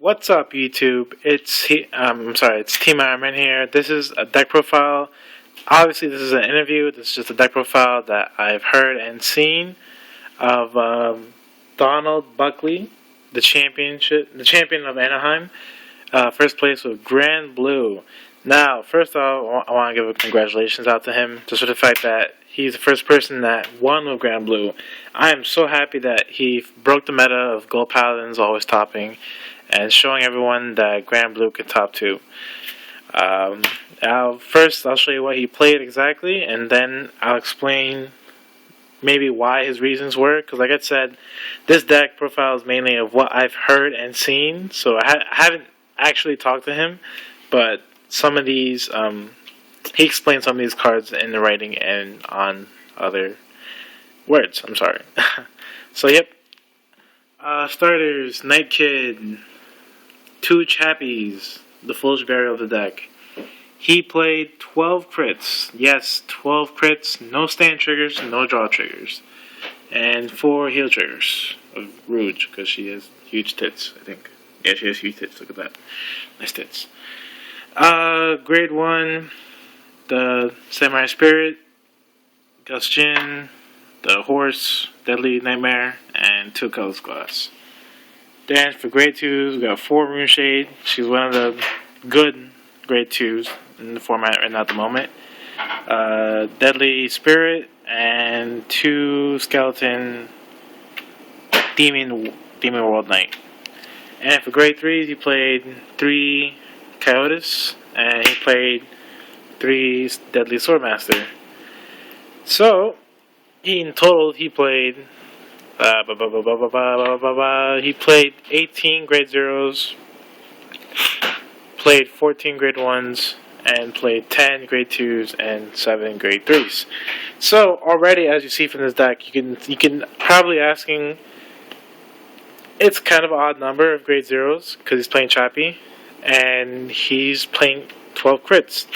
What's up, YouTube? It's Team Ironman here. This is a deck profile. Obviously, this is an interview. This is just a deck profile that I've heard and seen of Donald Buckley, the champion of Anaheim. First place with Granblue. Now, first off, I want to give a congratulations out to him just for the fact that he's the first person that won with Granblue. I am so happy that he broke the meta of Gold Paladins always topping and showing everyone that Granblue can top too. First, I'll show you what he played exactly, and then I'll explain maybe why his reasons were. Because, like I said, this deck profile is mainly of what I've heard and seen. So I haven't actually talked to him, but some of these, he explained some of these cards in the writing and on other words. I'm sorry. So, yep. Starters, Night Kid, 2 Chappies, the Foolish Burial of the deck. He played 12 crits. Yes, 12 crits. No stand triggers, no draw triggers. And 4 heal triggers of Rouge, because she has huge tits, I think. Yeah, she has huge tits. Look at that. Nice tits. Grade 1, the Samurai Spirit, Gustin, the Horse, Deadly Nightmare, and 2 Colorless Glass. Then for grade 2s, we got 4 Runeshade. She's one of the good grade 2s in the format right now at the moment. Deadly Spirit and 2 Skeleton Demon World Knight. And for grade 3s, he played 3 Coyotes and he played 3 Deadly Swordmaster. So, in total, he played he played 18 grade 0s, played 14 grade 1s, and played 10 grade 2s and 7 grade 3s. So already, as you see from this deck, you can probably asking, it's kind of an odd number of grade 0s because he's playing Chappie and he's playing 12 crits.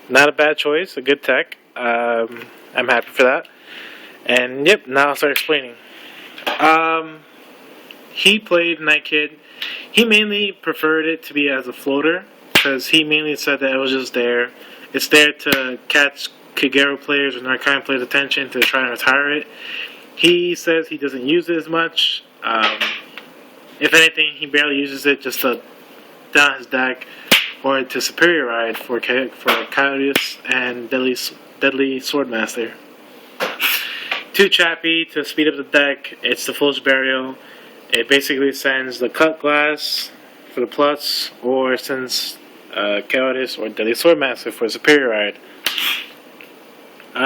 Not a bad choice, a good tech. I'm happy for that. And yep, now I'll start explaining. He played Night Kid. He mainly preferred it to be as a floater because he mainly said that it was just there. It's there to catch Kagero players or Narcotic players' attention to try and retire it. He says he doesn't use it as much. If anything, he barely uses it just to down his deck or to superior ride for Coyotes and Deadly Swordmaster. 2 Chappie to speed up the deck. It's the Foolish Burial. It basically sends the Cut Glass for the plus, or sends Coyotes or Deadly Swordmaster for a superior ride.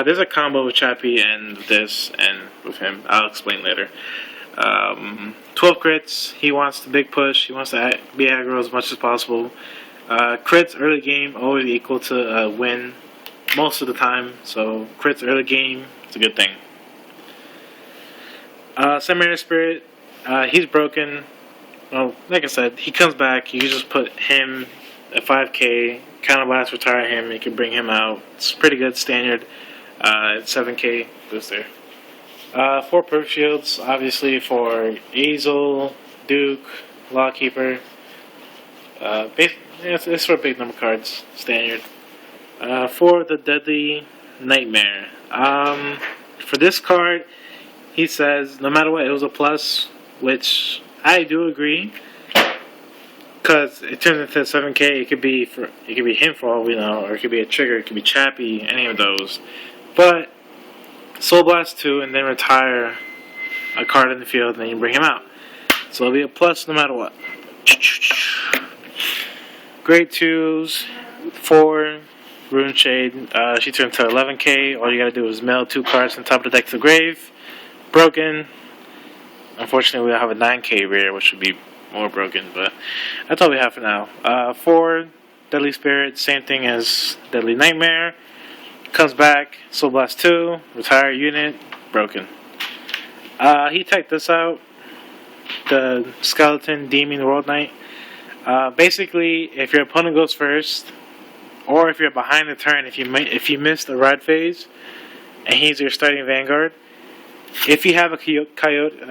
There's a combo with Chappie and this, and with him. I'll explain later. 12 crits. He wants the big push. He wants to be aggro as much as possible. Crits early game always equal to a win most of the time. So crits early game, it's a good thing. Samurai Spirit, he's broken. Well, like I said, he comes back. You just put him at 5k, counterblast, retire him. You can bring him out. It's pretty good standard. It's 7k booster. 4 Perk Shields, obviously for Azel, Duke, Lawkeeper. It's for big number cards, standard. For the Deadly Nightmare. For this card, he says no matter what, it was a plus, which I do agree, because it turns into 7k. It could be him for all we know, or it could be a trigger, it could be Chappie, any of those. But Soul Blast 2 and then retire a card in the field, and then you bring him out. So it'll be a plus no matter what. Grade 2s, 4 Runeshade. She turned to 11k. All you gotta do is mill 2 cards on top of the deck to the grave. Broken. Unfortunately, we'll have a 9k rare, which would be more broken, but that's all we have for now. 4 Deadly Spirit, same thing as Deadly Nightmare. Comes back, Soul Blast 2, retire unit, broken. He teched this out, the Skeleton Demon World Knight. Basically, if your opponent goes first, or if you're behind the turn, if you missed the ride phase, and he's your starting Vanguard, if you have a coyote,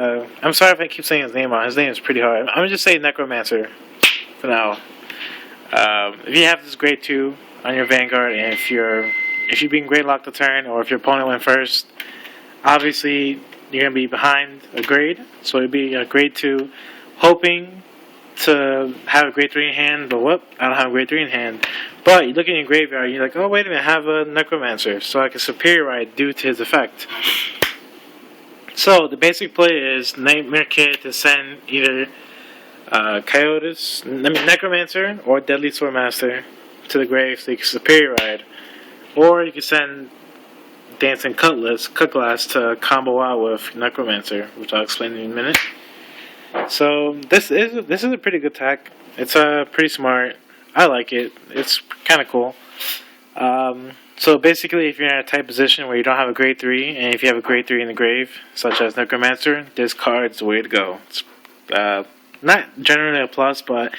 I'm sorry if I keep saying his name wrong. His name is pretty hard. I'm going to just say Necromancer, for now. If you have this grade 2 on your Vanguard, and if you're being grade locked a turn, or if your opponent went first, obviously you're gonna be behind a grade, so it'd be a grade 2, hoping to have a grade 3 in hand, but whoop, I don't have a grade 3 in hand. But you look in your graveyard, you're like, oh wait a minute, I have a Necromancer, so I can Superior Ride due to his effect. So the basic play is Nightmare Kid to send either Necromancer or Deadly Swordmaster to the grave so you can Superior Ride, or you can send Dancing Cutlass to combo out with Necromancer, which I'll explain in a minute. So this is a pretty good tech. It's pretty smart. I like it. It's kind of cool. So basically, if you're in a tight position where you don't have a grade 3, and if you have a grade 3 in the grave, such as Necromancer, this card's the way to go. It's not generally a plus, but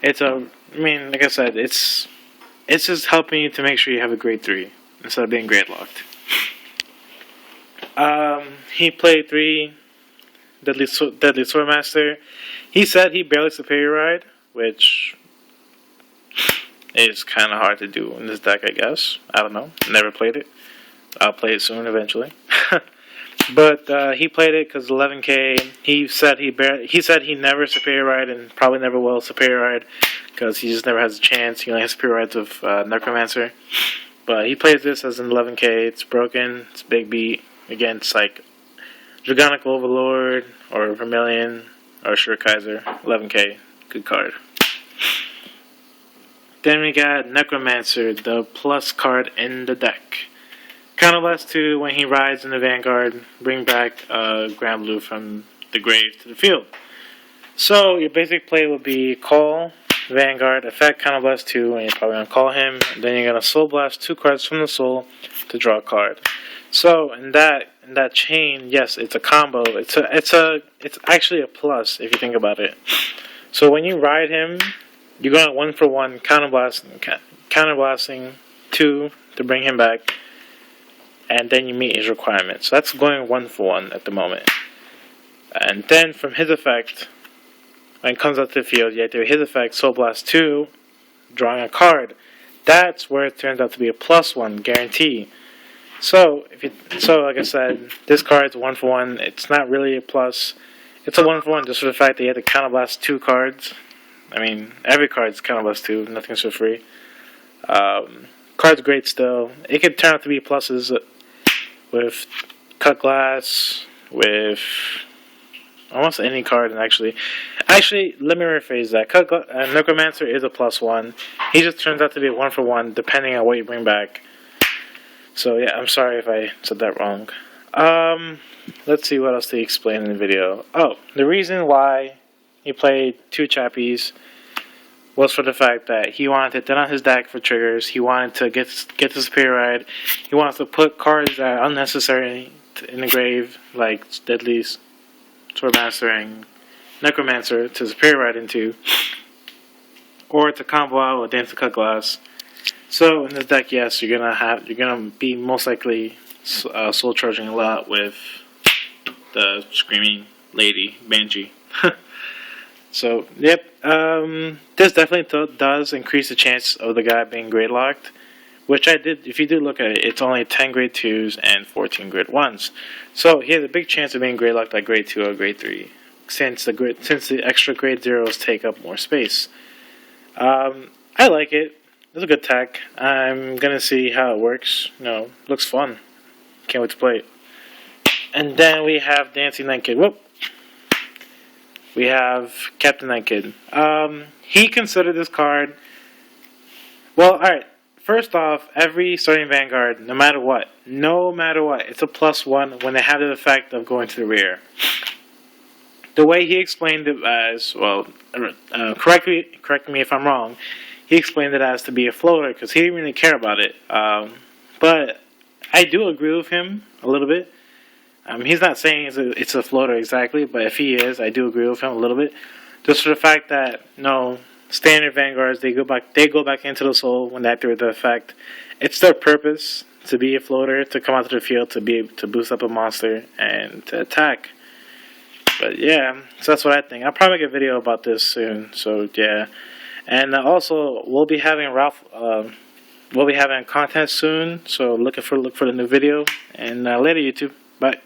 it's like I said, it's just helping you to make sure you have a grade 3 instead of being grade locked. He played 3 Deadly Swordmaster. He said he barely Superior Ride, which is kind of hard to do in this deck, I guess. I don't know. Never played it. I'll play it soon, eventually. But he played it because 11k. He said he never Superior Ride and probably never will Superior Ride because he just never has a chance. He only has Superior Rides with Necromancer. But he plays this as an 11k. It's broken. It's big beat. Again, it's like Dragonic Overlord or Vermilion or Kaiser. 11k. Good card. Then we got Necromancer, the plus card in the deck. Counterblast 2, when he rides in the Vanguard, bring back Granblue from the grave to the field. So your basic play would be call Vanguard, effect Counterblast 2, and you're probably going to call him. Then you're going to Soul Blast 2 cards from the Soul to draw a card. So in that chain, yes, it's a combo. It's actually a plus if you think about it. So when you ride him, you're going 1-for-1 counterblasting 2 to bring him back, and then you meet his requirements. So that's going 1-for-1 at the moment. And then from his effect, when it comes out to the field, you have to do his effect, Soul Blast 2, drawing a card. That's where it turns out to be a +1 guarantee. So like I said, this card's 1-for-1. It's not really a plus. It's a 1-for-1 just for the fact that you have to counterblast 2 cards. I mean, every card's counterblast 2. Nothing's for free. Card's great still. It could turn out to be pluses with Cut Glass, with almost any card, and actually, let me rephrase that. Necromancer is a +1. He just turns out to be a 1-for-1, depending on what you bring back. So yeah, I'm sorry if I said that wrong. Let's see what else to explain in the video. Oh, the reason why he played 2 Chappies was for the fact that he wanted to thin out his deck for triggers. He wanted to get the Superior Ride. He wants to put cards that are unnecessary in the grave, like Deadly Swordmaster and Necromancer, to Superior Ride into, or to combo out with Dance to Cut Glass. So in this deck, yes, you're gonna be most likely soul charging a lot with the Screaming Lady Banshee. So yep, this definitely does increase the chance of the guy being grade locked, which I did. If you do look at it, it's only 10 grade 2s and 14 grade 1s. So he has a big chance of being grade locked at grade 2 or grade 3, since the extra grade 0s take up more space. I like it. It's a good tech. I'm gonna see how it works. Looks fun. Can't wait to play it. And then we have Dancing Night Kid. Whoop. We have Captain Night Kid. He considered this card. Well, alright. First off, every starting Vanguard, no matter what, it's a +1 when they have the effect of going to the rear. The way he explained it as, well, correct me if I'm wrong, he explained it as to be a floater because he didn't really care about it. But I do agree with him a little bit. He's not saying it's a floater exactly, but if he is, I do agree with him a little bit. Just for the fact that, standard Vanguards, they go back into the soul when they activate the effect. It's their purpose to be a floater, to come out to the field, to boost up a monster, and to attack. But yeah, so that's what I think. I'll probably make a video about this soon, so yeah. And also, we'll be having Ralph. We'll be having content soon, so look for the new video. And later, YouTube. Bye.